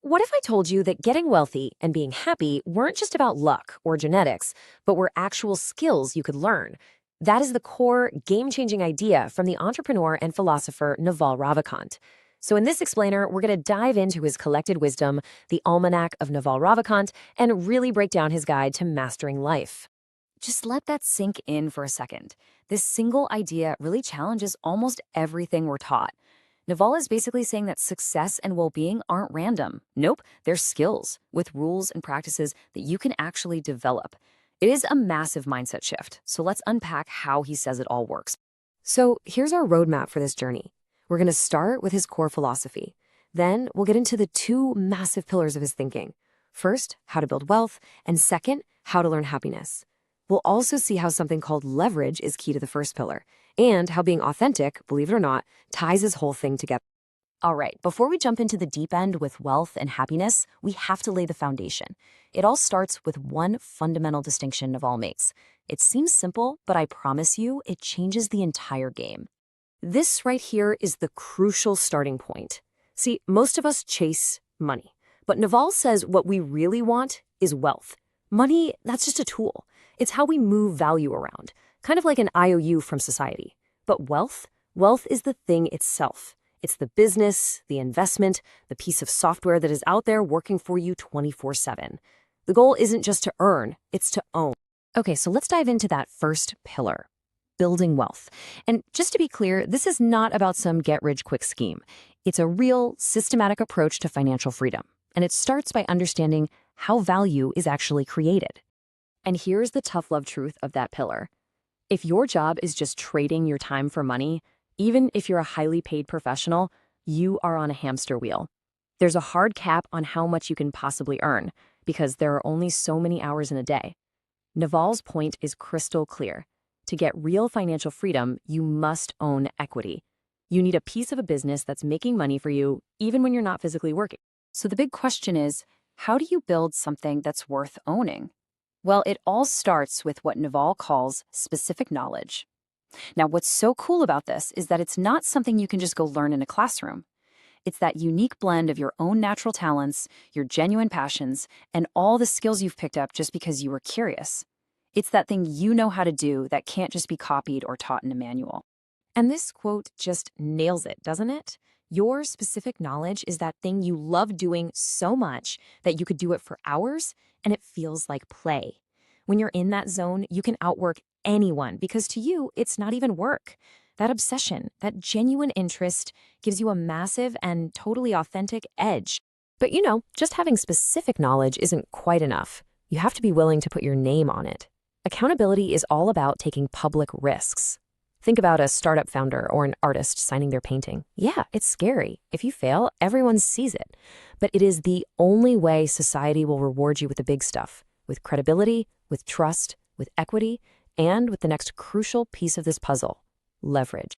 What if I told you that getting wealthy and being happy weren't just about luck or genetics, but were actual skills you could learn? That is the core, game-changing idea from the entrepreneur and philosopher Naval Ravikant. So in this explainer, we're going to dive into his collected wisdom, the Almanack of Naval Ravikant, and really break down his guide to mastering life. Just let that sink in for a second. This single idea really challenges almost everything we're taught. Naval is basically saying that success and well-being aren't random. Nope, they're skills with rules and practices that you can actually develop. It is a massive mindset shift, so let's unpack how he says it all works. So here's our roadmap for this journey. We're going to start with his core philosophy. Then we'll get into the two massive pillars of his thinking. First, how to build wealth, and second, how to learn happiness. We'll also see how something called leverage is key to the first pillar, and how being authentic, believe it or not, ties his whole thing together. All right, before we jump into the deep end with wealth and happiness, we have to lay the foundation. It all starts with one fundamental distinction Naval makes. It seems simple, but I promise you, it changes the entire game. This right here is the crucial starting point. See, most of us chase money, but Naval says what we really want is wealth. Money, that's just a tool. It's how we move value around, kind of like an IOU from society. But wealth is the thing itself. It's the business, the investment, the piece of software that is out there working for you 24/7. The goal isn't just to earn, it's to own. Okay, so let's dive into that first pillar, building wealth. And just to be clear, this is not about some get-rich-quick scheme. It's a real, systematic approach to financial freedom. And it starts by understanding how value is actually created. And here's the tough love truth of that pillar. If your job is just trading your time for money, even if you're a highly paid professional, you are on a hamster wheel. There's a hard cap on how much you can possibly earn because there are only so many hours in a day. Naval's point is crystal clear. To get real financial freedom, you must own equity. You need a piece of a business that's making money for you, even when you're not physically working. So the big question is, how do you build something that's worth owning? Well, it all starts with what Naval calls specific knowledge. Now, what's so cool about this is that it's not something you can just go learn in a classroom. It's that unique blend of your own natural talents, your genuine passions, and all the skills you've picked up just because you were curious. It's that thing you know how to do that can't just be copied or taught in a manual. And this quote just nails it, doesn't it? Your specific knowledge is that thing you love doing so much that you could do it for hours, and it feels like play. When you're in that zone, you can outwork anyone because to you, it's not even work. That obsession, that genuine interest gives you a massive and totally authentic edge. But just having specific knowledge isn't quite enough. You have to be willing to put your name on it. Accountability is all about taking public risks. Think about a startup founder or an artist signing their painting. Yeah, it's scary. If you fail, everyone sees it. But it is the only way society will reward you with the big stuff, with credibility, with trust, with equity, and with the next crucial piece of this puzzle, leverage.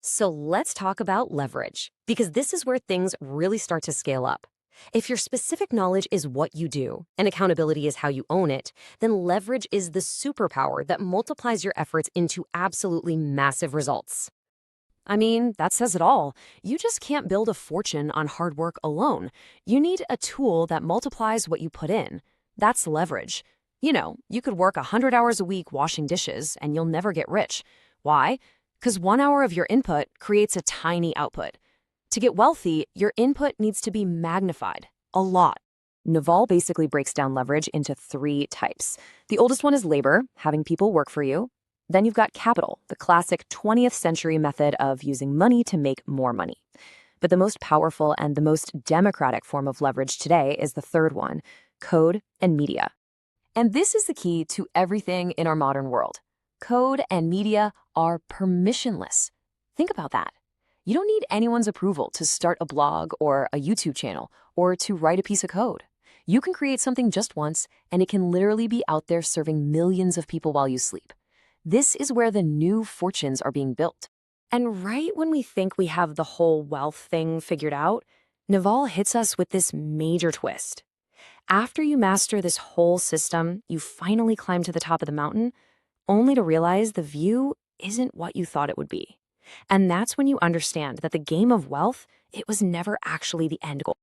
So let's talk about leverage, because this is where things really start to scale up. If your specific knowledge is what you do, and accountability is how you own it, then leverage is the superpower that multiplies your efforts into absolutely massive results. I mean, that says it all. You just can't build a fortune on hard work alone. You need a tool that multiplies what you put in. That's leverage. You could work 100 hours a week washing dishes, and you'll never get rich. Why? Because 1 hour of your input creates a tiny output. To get wealthy, your input needs to be magnified, a lot. Naval basically breaks down leverage into 3 types. The oldest one is labor, having people work for you. Then you've got capital, the classic 20th century method of using money to make more money. But the most powerful and the most democratic form of leverage today is the third one, code and media. And this is the key to everything in our modern world. Code and media are permissionless. Think about that. You don't need anyone's approval to start a blog or a YouTube channel or to write a piece of code. You can create something just once, and it can literally be out there serving millions of people while you sleep. This is where the new fortunes are being built. And right when we think we have the whole wealth thing figured out, Naval hits us with this major twist. After you master this whole system, you finally climb to the top of the mountain, only to realize the view isn't what you thought it would be. And that's when you understand that the game of wealth, it was never actually the end goal.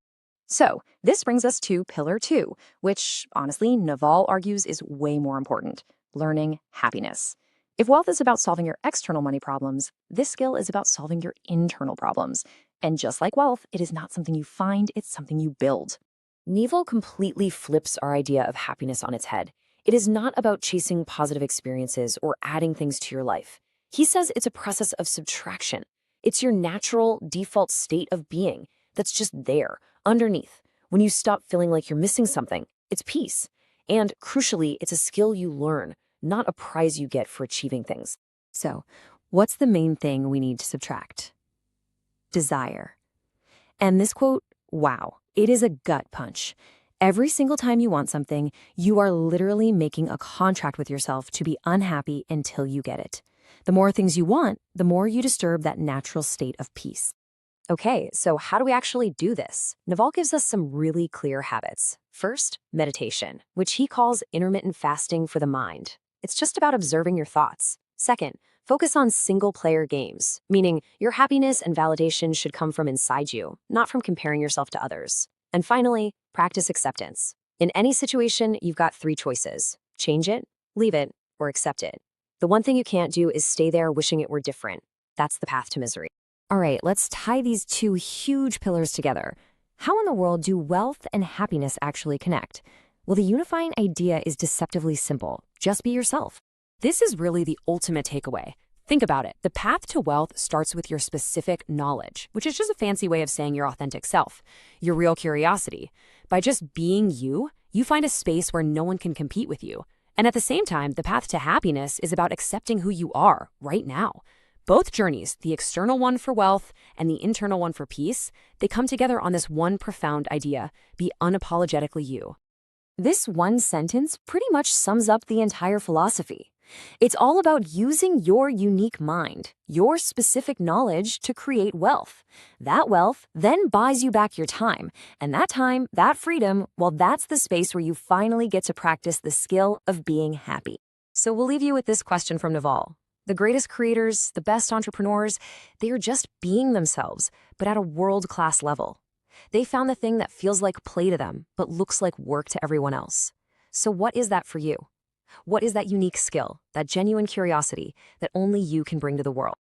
So, this brings us to pillar 2, which, honestly, Naval argues is way more important: learning happiness. If wealth is about solving your external money problems, this skill is about solving your internal problems. And just like wealth, it is not something you find, it's something you build. Naval completely flips our idea of happiness on its head. It is not about chasing positive experiences or adding things to your life. He says it's a process of subtraction. It's your natural default state of being that's just there, underneath. When you stop feeling like you're missing something, it's peace. And crucially, it's a skill you learn, not a prize you get for achieving things. So, what's the main thing we need to subtract? Desire. And this quote, wow, it is a gut punch. Every single time you want something, you are literally making a contract with yourself to be unhappy until you get it. The more things you want, the more you disturb that natural state of peace. Okay, so how do we actually do this? Naval gives us some really clear habits. First, meditation, which he calls intermittent fasting for the mind. It's just about observing your thoughts. Second, focus on single-player games, meaning your happiness and validation should come from inside you, not from comparing yourself to others. And finally, practice acceptance. In any situation, you've got 3 choices: change it, leave it, or accept it. The one thing you can't do is stay there wishing it were different. That's the path to misery. All right, let's tie these 2 huge pillars together. How in the world do wealth and happiness actually connect? Well, the unifying idea is deceptively simple. Just be yourself. This is really the ultimate takeaway. Think about it. The path to wealth starts with your specific knowledge, which is just a fancy way of saying your authentic self, your real curiosity. By just being you, you find a space where no one can compete with you. And at the same time, the path to happiness is about accepting who you are right now. Both journeys, the external one for wealth and the internal one for peace, they come together on this one profound idea: be unapologetically you. This one sentence pretty much sums up the entire philosophy. It's all about using your unique mind, your specific knowledge to create wealth. That wealth then buys you back your time, and that time, that freedom, well, that's the space where you finally get to practice the skill of being happy. So we'll leave you with this question from Naval. The greatest creators, the best entrepreneurs, they are just being themselves, but at a world-class level. They found the thing that feels like play to them, but looks like work to everyone else. So what is that for you? What is that unique skill, that genuine curiosity that only you can bring to the world?